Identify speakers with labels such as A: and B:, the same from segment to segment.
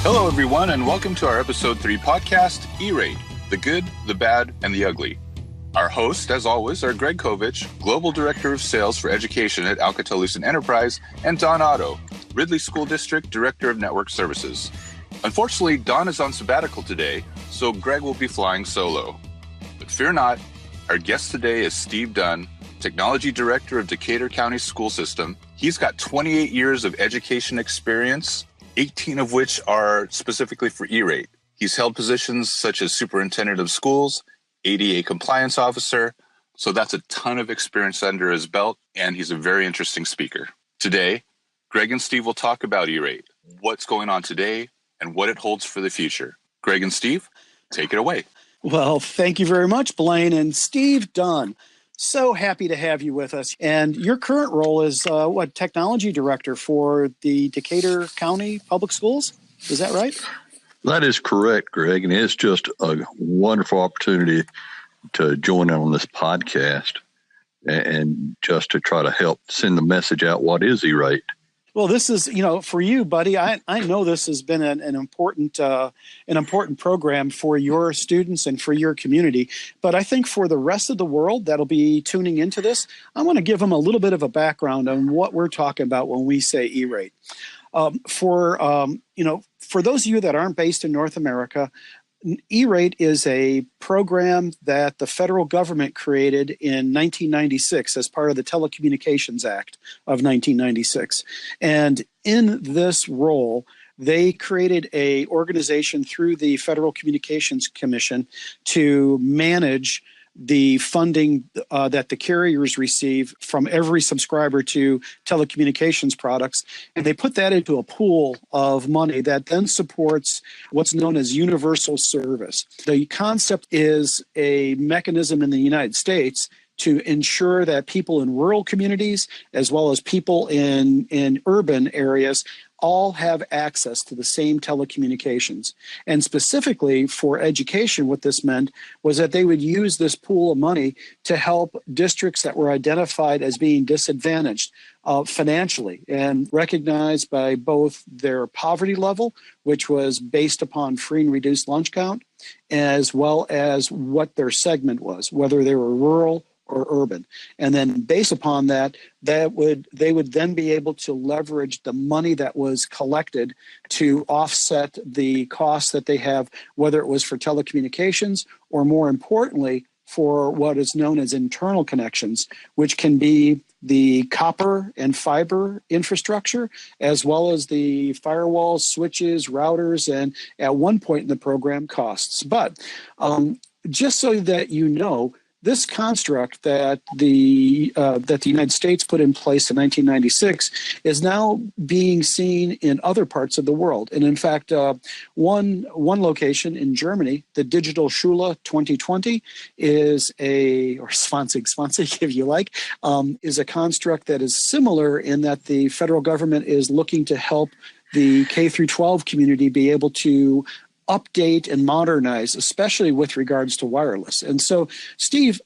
A: Hello, everyone, and welcome to our Episode 3 podcast, E-Rate, the good, the bad, and the ugly. Our hosts, as always, are Greg Kovich, Global Director of Sales for Education at Alcatel-Lucent Enterprise, and Don Otto, Ridley School District Director of Network Services. Unfortunately, Don is on sabbatical today, so Greg will be flying solo. But fear not, our guest today is Steve Dunn, Technology Director of Decatur County School System. He's got 28 years of education experience, 18 of which are specifically for E-Rate. He's held positions such as Superintendent of Schools, ADA Compliance Officer, so that's a ton of experience under his belt, and he's a very interesting speaker. Today, Greg and Steve will talk about E-Rate, what's going on today, and what it holds for the future. Greg and Steve, take it away.
B: Well, thank you very much, Blaine. And Steve Dunn, so happy to have you with us. And your current role is Technology Director for the Decatur County Public Schools? Is that right?
C: That is correct, Greg. And it's just a wonderful opportunity to join on this podcast and just to try to help send the message out. What is E-Rate?
B: Well, this is, for you, buddy, I know this has been an important program for your students and for your community. But I think for the rest of the world that'll be tuning into this, I want to give them a little bit of a background on what we're talking about when we say E-Rate. For those of you that aren't based in North America, E-Rate is a program that the federal government created in 1996 as part of the Telecommunications Act of 1996. And in this role, they created an organization through the Federal Communications Commission to manage the funding that the carriers receive from every subscriber to telecommunications products. And they put that into a pool of money that then supports what's known as universal service. The concept is a mechanism in the United States to ensure that people in rural communities, as well as people in urban areas, all have access to the same telecommunications. And specifically for education, what this meant was that they would use this pool of money to help districts that were identified as being disadvantaged financially and recognized by both their poverty level, which was based upon free and reduced lunch count, as well as what their segment was, whether they were rural or urban. And then based upon that, they would then be able to leverage the money that was collected to offset the costs that they have, whether it was for telecommunications or, more importantly, for what is known as internal connections, which can be the copper and fiber infrastructure, as well as the firewalls, switches, routers, and at one point in the program, costs. But just so that you know, this construct that the United States put in place in 1996 is now being seen in other parts of the world. And in fact, one location in Germany, the Digital Schule 2020, is or Zwanzig, if you like, is a construct that is similar in that the federal government is looking to help the K through 12 community be able to update and modernize, especially with regards to wireless. And so, Steve,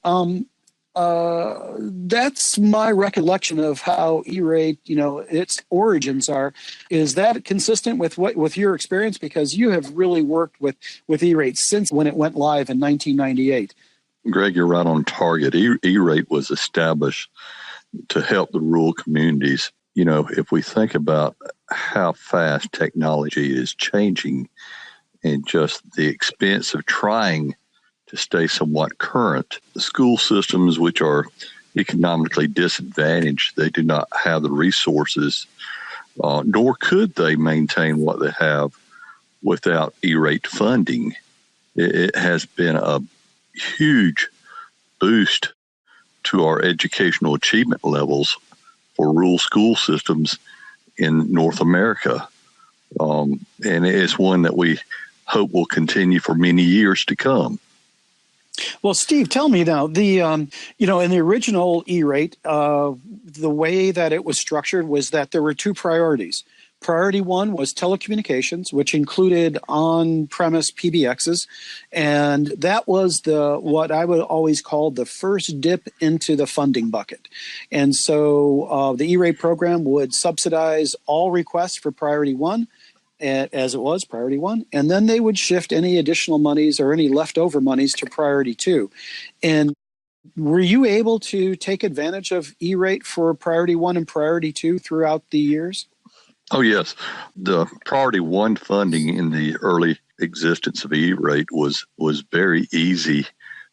B: that's my recollection of how E-Rate, its origins are. Is that consistent with your experience? Because you have really worked with E-Rate since when it went live in 1998.
C: Greg, you're right on target. E-Rate was established to help the rural communities. If we think about how fast technology is changing, and just the expense of trying to stay somewhat current. The school systems, which are economically disadvantaged, they do not have the resources, nor could they maintain what they have without E-Rate funding. It has been a huge boost to our educational achievement levels for rural school systems in North America. And it's one that we hope will continue for many years to come.
B: Well, Steve, tell me now, in the original E-Rate, the way that it was structured was that there were two priorities. Priority one was telecommunications, which included on-premise PBXs, and that was what I would always call the first dip into the funding bucket. And so the E-Rate program would subsidize all requests for priority one, as it was priority 1, and then they would shift any additional monies or any leftover monies to priority 2. And were you able to take advantage of E-rate for priority 1 and priority 2 throughout the years?
C: Oh, yes. The priority 1 funding in the early existence of E-rate was very easy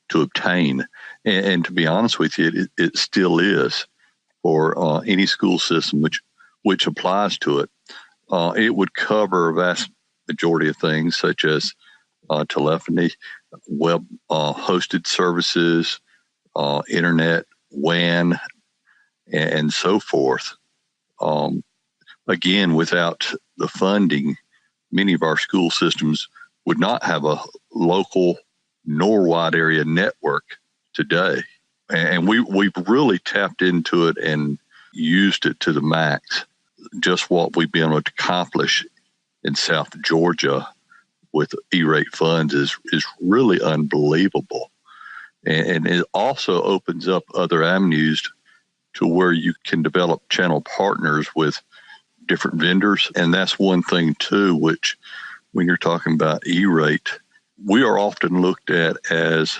C: to obtain. And to be honest with you, it still is for any school system which applies to it. It would cover a vast majority of things such as telephony, web hosted services, internet, WAN, and so forth. Again, without the funding, many of our school systems would not have a local nor wide area network today. And we've really tapped into it and used it to the max. Just what we've been able to accomplish in South Georgia with E-rate funds is really unbelievable. And it also opens up other avenues to where you can develop channel partners with different vendors. And that's one thing, too, which when you're talking about E-rate, we are often looked at as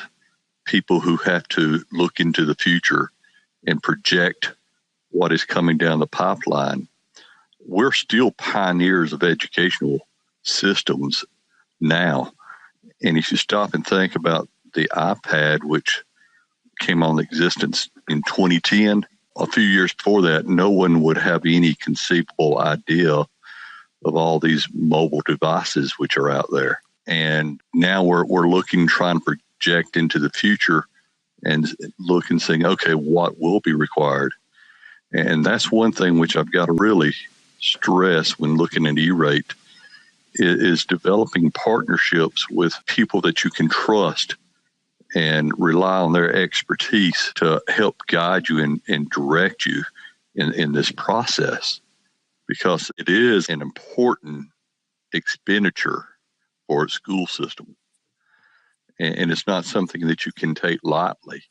C: people who have to look into the future and project what is coming down the pipeline. We're still pioneers of educational systems now. And if you stop and think about the iPad, which came on existence in 2010, a few years before that, no one would have any conceivable idea of all these mobile devices which are out there. And now we're looking, trying to project into the future and look and saying, okay, what will be required? And that's one thing which I've got to really stress when looking at E-rate is developing partnerships with people that you can trust and rely on their expertise to help guide you and direct you in this process, because it is an important expenditure for a school system. And it's not something that you can take lightly.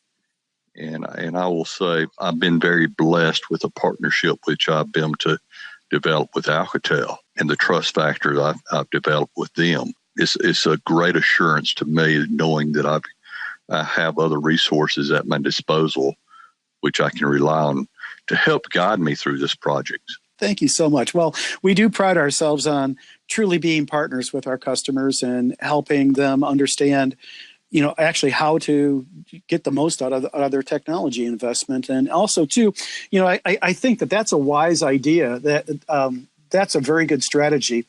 C: And I will say I've been very blessed with a partnership which I've been able to develop with Alcatel, and the trust factor that I've developed with them. It's a great assurance to me knowing that I have other resources at my disposal which I can rely on to help guide me through this project.
B: Thank you so much. Well, we do pride ourselves on truly being partners with our customers and helping them understand, actually how to get the most out of their technology investment. And also, too, I think that's a wise idea. That's a very good strategy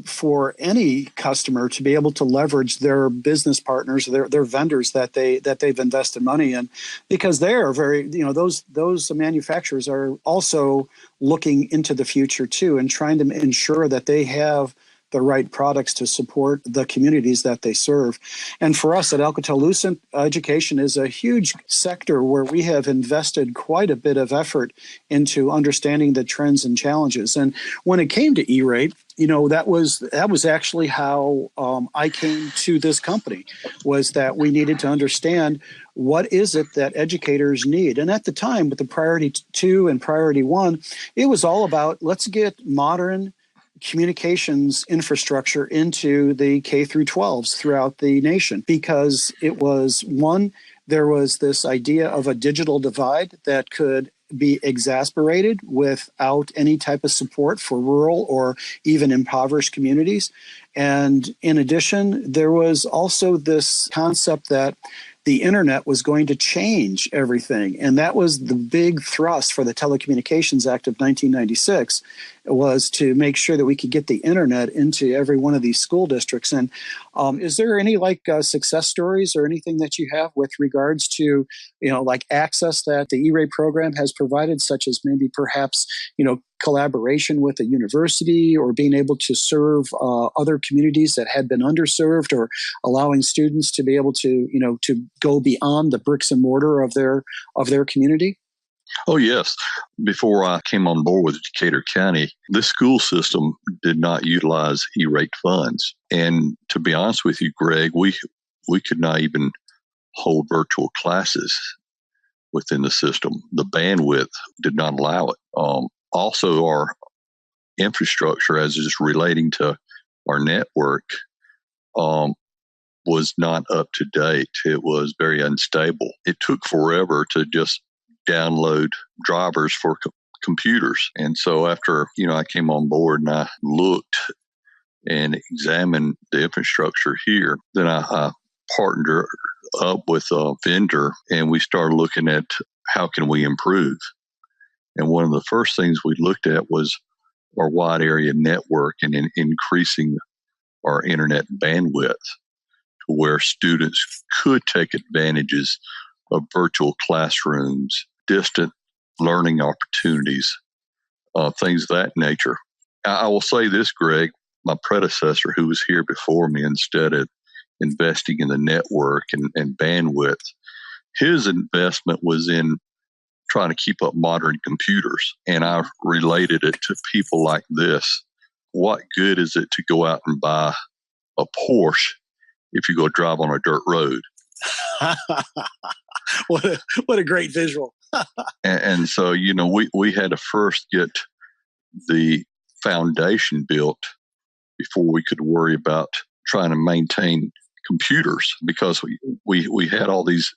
B: for any customer to be able to leverage their business partners, their vendors that they've invested money in, because they are very, those manufacturers are also looking into the future too and trying to ensure that they have the right products to support the communities that they serve. And for us at Alcatel-Lucent, education is a huge sector where we have invested quite a bit of effort into understanding the trends and challenges. And when it came to E-rate, that was actually how I came to this company, was that we needed to understand what is it that educators need. And at the time, with the priority 2 and priority 1, it was all about, let's get modern communications infrastructure into the K through 12s throughout the nation, because it was, one, there was this idea of a digital divide that could be exacerbated without any type of support for rural or even impoverished communities. And in addition, there was also this concept that the internet was going to change everything. And that was the big thrust for the Telecommunications Act of 1996, was to make sure that we could get the internet into every one of these school districts. And is there any success stories or anything that you have with regards to, access that the E-rate program has provided, such as maybe perhaps, collaboration with a university or being able to serve other communities that had been underserved, or allowing students to be able to, to go beyond the bricks and mortar of their community?
C: Oh, yes. Before I came on board with Decatur County, this school system did not utilize E-rate funds. And to be honest with you, Greg, we could not even hold virtual classes within the system. The bandwidth did not allow it. Also, our infrastructure as is relating to our network was not up to date. It was very unstable. It took forever to just download drivers for computers. And so after, I came on board and I looked and examined the infrastructure here, then I partnered up with a vendor and we started looking at how can we improve. And one of the first things we looked at was our wide area network and increasing our internet bandwidth to where students could take advantages of virtual classrooms, distant learning opportunities, things of that nature. I will say this, Greg, my predecessor who was here before me, instead of investing in the network and bandwidth, his investment was in trying to keep up modern computers. And I related it to people like this. What good is it to go out and buy a Porsche if you go drive on a dirt road?
B: What a great visual.
C: and so, we had to first get the foundation built before we could worry about trying to maintain computers, because we had all these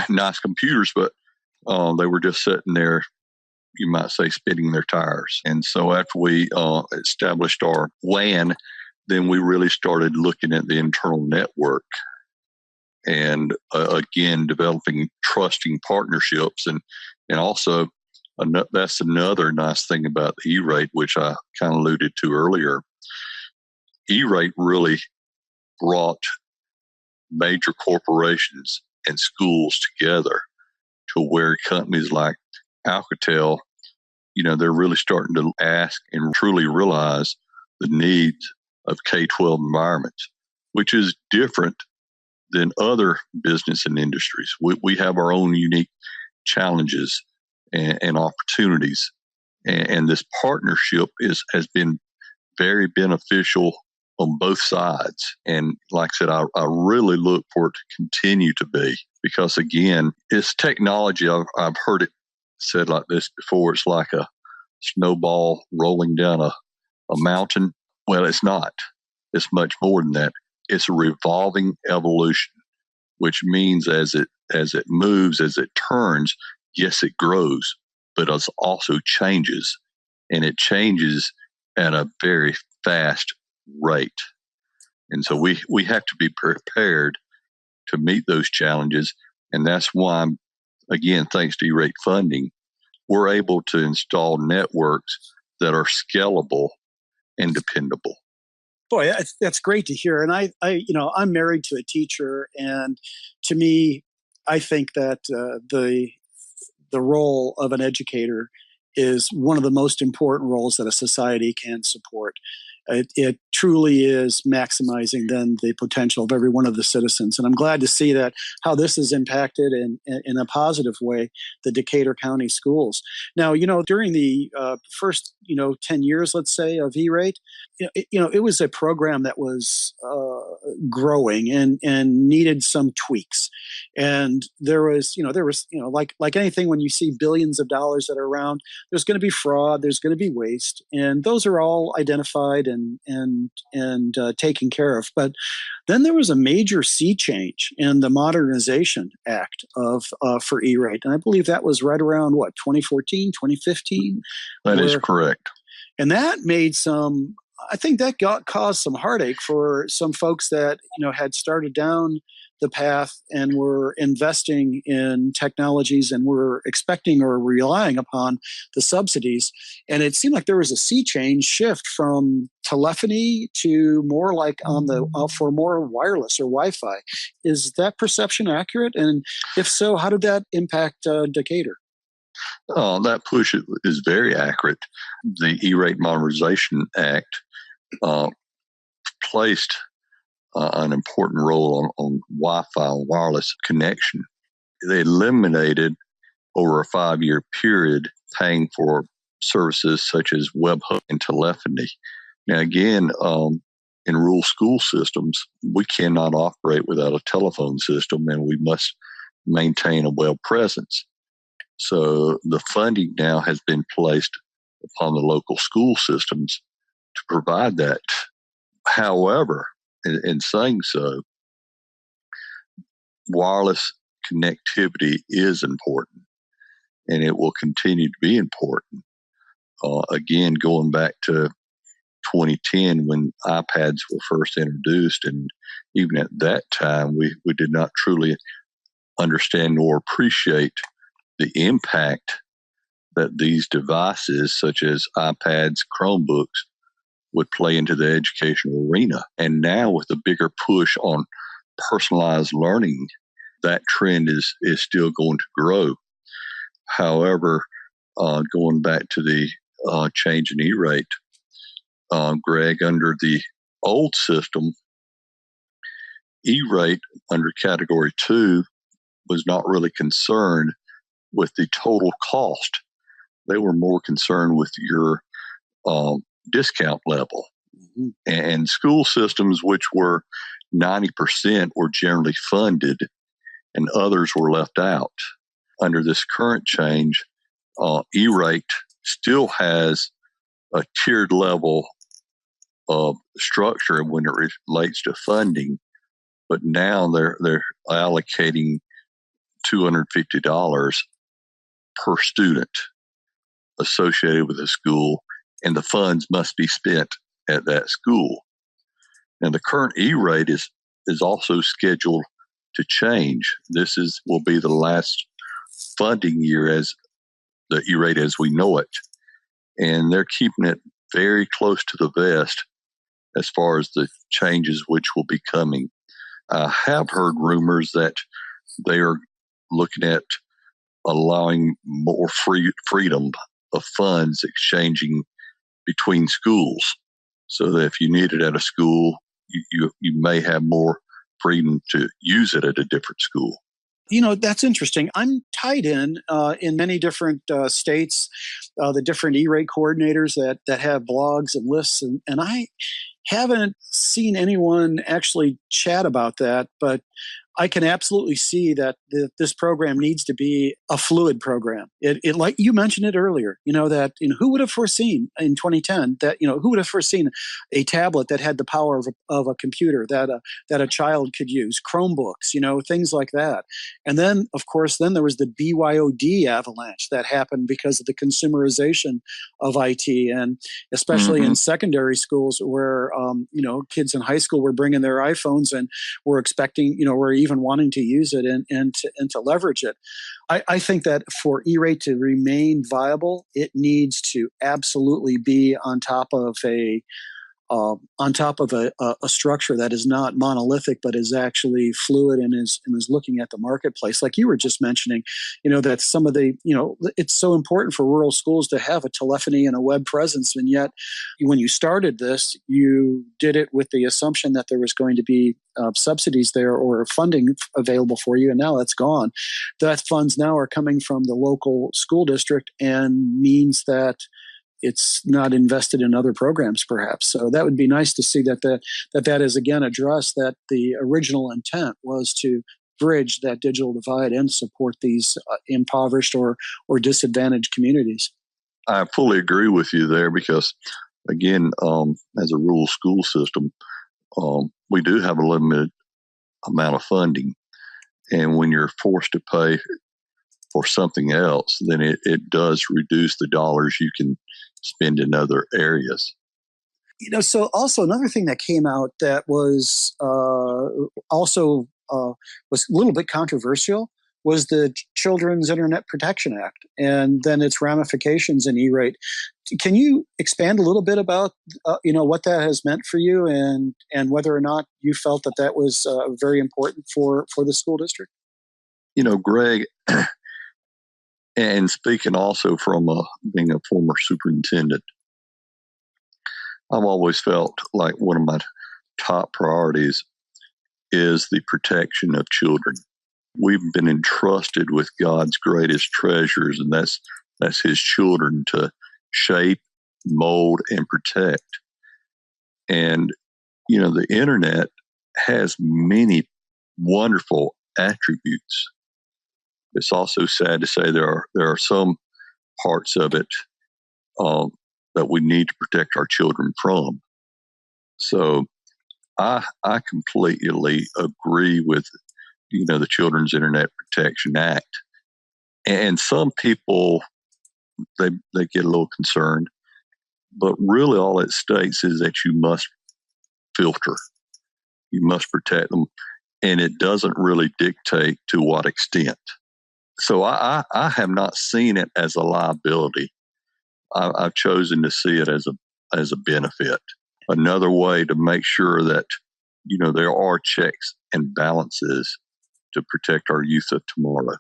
C: nice computers, but they were just sitting there, you might say, spinning their tires. And so after we established our WAN, then we really started looking at the internal network and, again, developing trusting partnerships. And also, that's another nice thing about the E-Rate, which I kind of alluded to earlier. E-Rate really brought major corporations and schools together to where companies like Alcatel, they're really starting to ask and truly realize the needs of K-12 environments, which is different than other business and industries. We have our own unique challenges and opportunities. And this partnership has been very beneficial on both sides. And like I said, I really look for it to continue to be, because, again, it's technology. I've heard it said like this before. It's like a snowball rolling down a mountain. Well, it's not. It's much more than that. It's a revolving evolution, which means as it moves, as it turns, yes, it grows, but it also changes, and it changes at a very fast rate. And so we have to be prepared to meet those challenges. And that's why, again, thanks to E-Rate funding, we're able to install networks that are scalable and dependable.
B: Boy, that's great to hear. And I'm married to a teacher, and to me, I think that the role of an educator is one of the most important roles that a society can support. It truly is maximizing then the potential of every one of the citizens. And I'm glad to see that how this has impacted in a positive way the Decatur County schools. Now, during the first, 10 years, let's say, of E-Rate, it was a program that was growing and needed some tweaks. And there was like anything, when you see billions of dollars that are around, there's going to be fraud, there's going to be waste, and those are all identified and taken care of. But then there was a major sea change in the Modernization Act for E-Rate, and I believe that was right around 2014, 2015.
C: That is correct.
B: And that made I think that caused some heartache for some folks that had started down the path and were investing in technologies and were expecting or relying upon the subsidies. And it seemed like there was a sea change shift from telephony to more like for more wireless or Wi-Fi. Is that perception accurate? And if so, how did that impact Decatur?
C: That push is very accurate. The E-Rate Modernization Act placed an important role on Wi-Fi and wireless connection. They eliminated, over a 5-year period, paying for services such as webhook and telephony. Now, again, in rural school systems, we cannot operate without a telephone system, and we must maintain a web presence. So the funding now has been placed upon the local school systems to provide that. However, in saying so, wireless connectivity is important, and it will continue to be important. Again, going back to 2010 when iPads were first introduced, and even at that time, we did not truly understand or appreciate the impact that these devices, such as iPads, Chromebooks, would play into the educational arena. And now with a bigger push on personalized learning, that trend is still going to grow. However, going back to the change in E-rate, Greg, under the old system, E-rate under Category 2 was not really concerned with the total cost. They were more concerned with your discount level. Mm-hmm. And school systems, which were 90%, were generally funded, and others were left out. Under this current change, E-rate still has a tiered level of structure when it relates to funding, but now they're allocating $250 per student associated with a school, and the funds must be spent at that school. And the current E-rate is also scheduled to change. This will be the last funding year as the E-rate as we know it, and they're keeping it very close to the vest as far as the changes which will be coming. I have heard rumors that they are looking at allowing more freedom of funds exchanging between schools, so that if you need it at a school, you may have more freedom to use it at a different school.
B: That's interesting. I'm tied in many different states, the different E-rate coordinators that have blogs and lists, and I haven't seen anyone actually chat about that, but I can absolutely see that this program needs to be a fluid program. It like you mentioned it earlier, that who would have foreseen in 2010 that who would have foreseen a tablet that had the power of a computer that a child could use, Chromebooks, things like that. And then, of course, there was the BYOD avalanche that happened because of the consumerization of IT, and especially in secondary schools where kids in high school were bringing their iPhones and were expecting, were even wanting to use it and to leverage it. I think that for E-rate to remain viable, it needs to absolutely be on top of a structure that is not monolithic, but is actually fluid and is looking at the marketplace. Like you were just mentioning, that some of the, it's so important for rural schools to have a telephony and a web presence. And yet when you started this, you did it with the assumption that there was going to be subsidies there or funding available for you. And now that's gone. That funds now are coming from the local school district and means that it's not invested in other programs, perhaps. So that would be nice to see that is again addressed, that the original intent was to bridge that digital divide and support these impoverished or disadvantaged communities.
C: I fully agree with you there because, again, as a rural school system, we do have a limited amount of funding. And when you're forced to pay for something else, then it does reduce the dollars you can spend in other areas.
B: So also another thing that came out that was also was a little bit controversial was the Children's Internet Protection Act and then its ramifications in E-rate. Can you expand a little bit about what that has meant for you and whether or not you felt that was very important for the school district?
C: Greg, and speaking also from being a former superintendent, I've always felt like one of my top priorities is the protection of children. We've been entrusted with God's greatest treasures, and that's His children to shape, mold, and protect. And, the internet has many wonderful attributes. It's also sad to say there are some parts of it that we need to protect our children from. So I completely agree with, the Children's Internet Protection Act. And some people, they get a little concerned, but really all it states is that you must filter, you must protect them, and it doesn't really dictate to what extent. So I have not seen it as a liability. I've chosen to see it as a benefit. Another way to make sure that, there are checks and balances to protect our youth of tomorrow.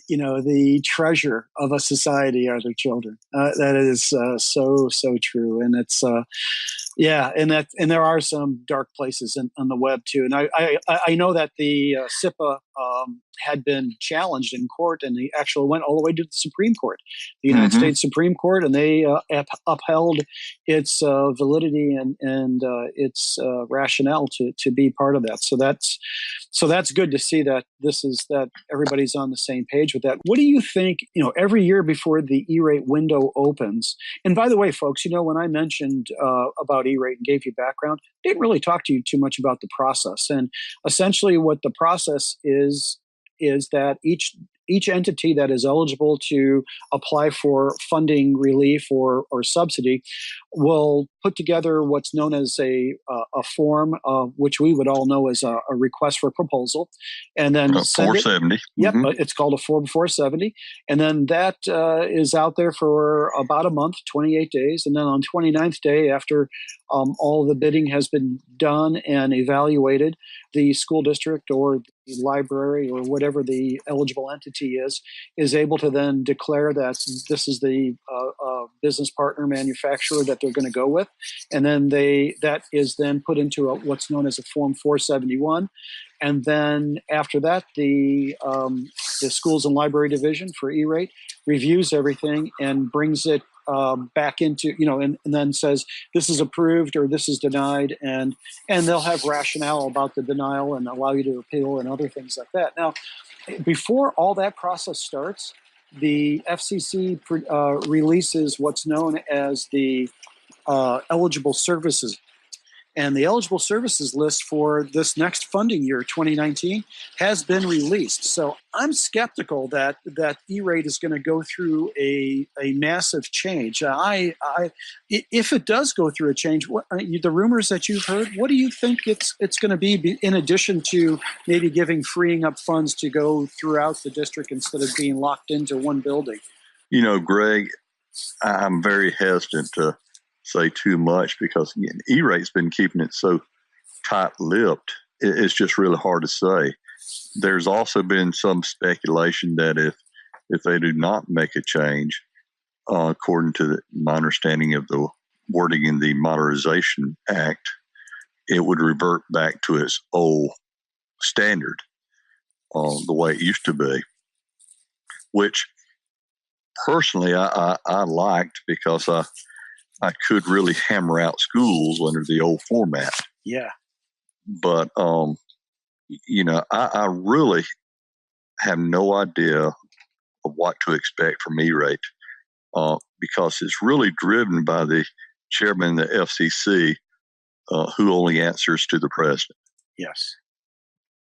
B: The treasure of a society are their children. That is so true, and it's and there are some dark places on the web too. And I know that the SIPA had been challenged in court, and they actually went all the way to the Supreme Court, the United States Supreme Court, and they upheld its validity and its rationale to be part of that. So that's good to see that that everybody's on the same page with that. What do you think, every year before the E-rate window opens, and by the way, folks, when I mentioned about E-rate and gave you background, I didn't really talk to you too much about the process. And essentially what the process is that each entity that is eligible to apply for funding relief or subsidy will put together what's known as a form, which we would all know as a request for proposal, and then
C: 470.
B: Yep, it's called a Form 470, and then that is out there for about a month, 28 days, and then on 29th day, after all the bidding has been done and evaluated, the school district or the library or whatever the eligible entity is able to then declare that this is the business partner manufacturer that they're going to go with, and then that is then put into what's known as a Form 471, and then after that, the Schools and Library Division for E-rate reviews everything and brings it back into, and then says this is approved or this is denied, and they'll have rationale about the denial and allow you to appeal and other things like that. Now, before all that process starts, the FCC releases what's known as the eligible services. And the eligible services list for this next funding year, 2019, has been released. So I'm skeptical that E-rate is going to go through a massive change. If it does go through a change, the rumors that you've heard, what do you think it's going to be in addition to maybe freeing up funds to go throughout the district instead of being locked into one building?
C: Greg, I'm very hesitant to say too much because E-rate's been keeping it so tight-lipped. It's just really hard to say. There's also been some speculation that if they do not make a change, according to my understanding of the wording in the Modernization Act, it would revert back to its old standard, the way it used to be, which personally I liked because I could really hammer out schools under the old format.
B: Yeah.
C: But, I really have no idea of what to expect from E-rate because it's really driven by the chairman of the FCC, who only answers to the president.
B: Yes.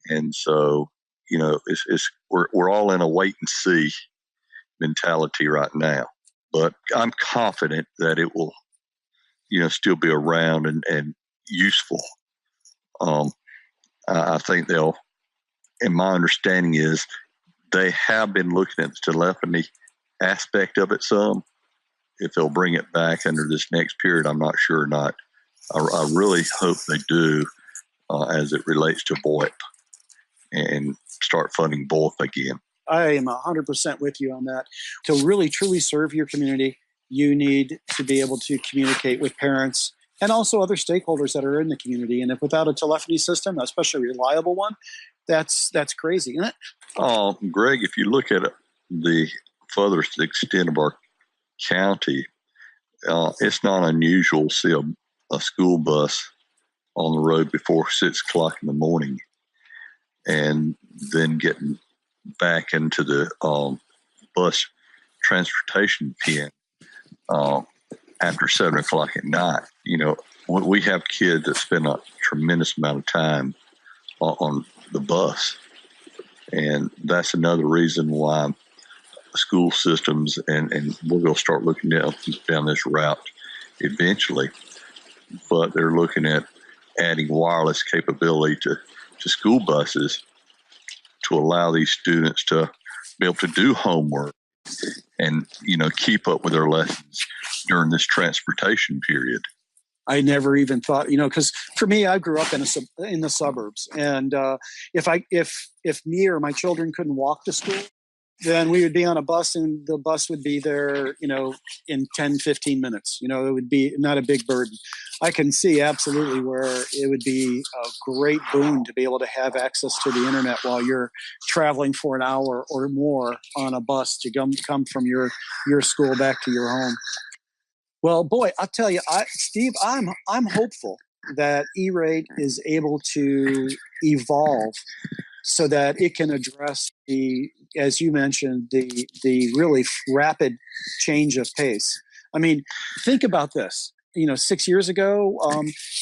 C: And so, we're all in a wait and see mentality right now. But I'm confident that it will still be around and useful. I think and my understanding is they have been looking at the telephony aspect of it some. If they'll bring it back under this next period, I'm not sure or not. I really hope they do as it relates to VoIP and start funding both again.
B: I am 100% with you on that. To really, truly serve your community, you need to be able to communicate with parents and also other stakeholders that are in the community. And if without a telephony system, especially a reliable one, that's crazy, isn't it?
C: Greg, if you look at the furthest extent of our county, it's not unusual to see a school bus on the road before 6 o'clock in the morning and then getting back into the bus transportation pen after 7 o'clock at night. We have kids that spend a tremendous amount of time on the bus. And that's another reason why school systems, and we're going to start looking down this route eventually, but they're looking at adding wireless capability to school buses to allow these students to be able to do homework and, keep up with their lessons during this transportation period.
B: I never even thought, because for me, I grew up in the suburbs, and if me or my children couldn't walk to school, then we would be on a bus, and the bus would be there, in 10, 15 minutes. It would be not a big burden. I can see absolutely where it would be a great boon to be able to have access to the internet while you're traveling for an hour or more on a bus to come from your school back to your home. Well, boy, I'll tell you, Steve, I'm hopeful that E-rate is able to evolve so that it can address as you mentioned, the really rapid change of pace. I mean, think about this. 6 years ago,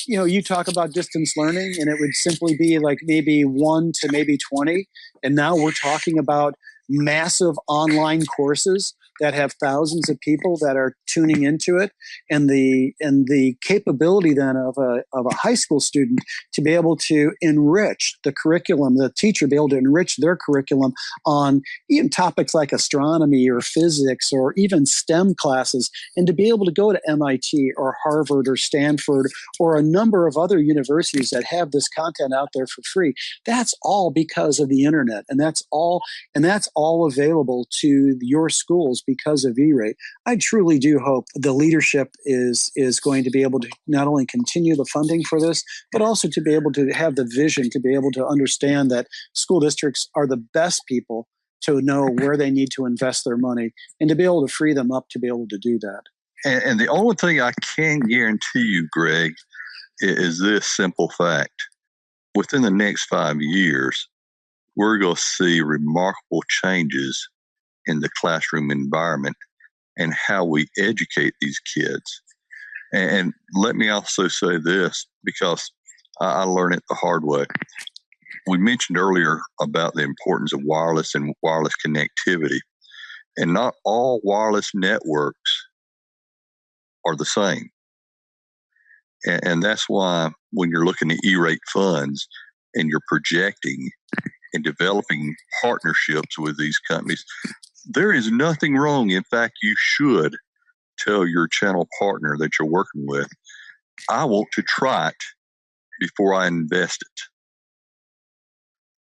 B: you talk about distance learning, and it would simply be like maybe 1 to maybe 20, and now we're talking about massive online courses that have thousands of people that are tuning into it, and the capability then of a high school student to be able to enrich the curriculum, the teacher be able to enrich their curriculum on even topics like astronomy or physics or even STEM classes, and to be able to go to MIT or Harvard or Stanford or a number of other universities that have this content out there for free. That's all because of the internet, and that's all available to your schools because of E-rate. I truly do hope the leadership is going to be able to not only continue the funding for this, but also to be able to have the vision to be able to understand that school districts are the best people to know where they need to invest their money and to be able to free them up to be able to do that.
C: And the only thing I can guarantee you, Greg, is this simple fact. Within the next 5 years, we're going to see remarkable changes in the classroom environment and how we educate these kids. And let me also say this, because I learned it the hard way. We mentioned earlier about the importance of wireless and wireless connectivity, and not all wireless networks are the same. And that's why when you're looking at E-rate funds and you're projecting and developing partnerships with these companies, there is nothing wrong. In fact, you should tell your channel partner that you're working with, I want to try it before I invest it,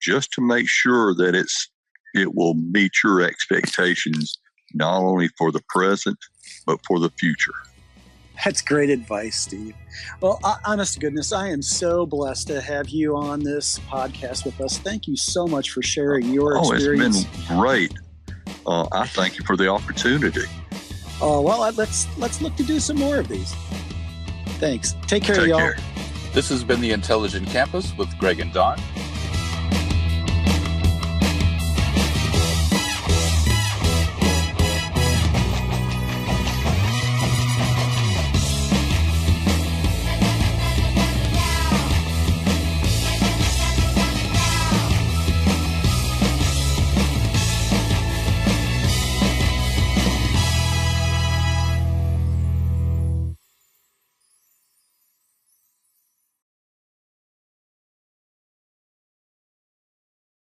C: just to make sure that it will meet your expectations, not only for the present, but for the future.
B: That's great advice, Steve. Well, honest to goodness, I am so blessed to have you on this podcast with us. Thank you so much for sharing your experience.
C: It's been great. I thank you for the opportunity.
B: Well, let's look to do some more of these. Thanks. Take care, y'all.
A: This has been the Intelligent Campus with Greg and Don.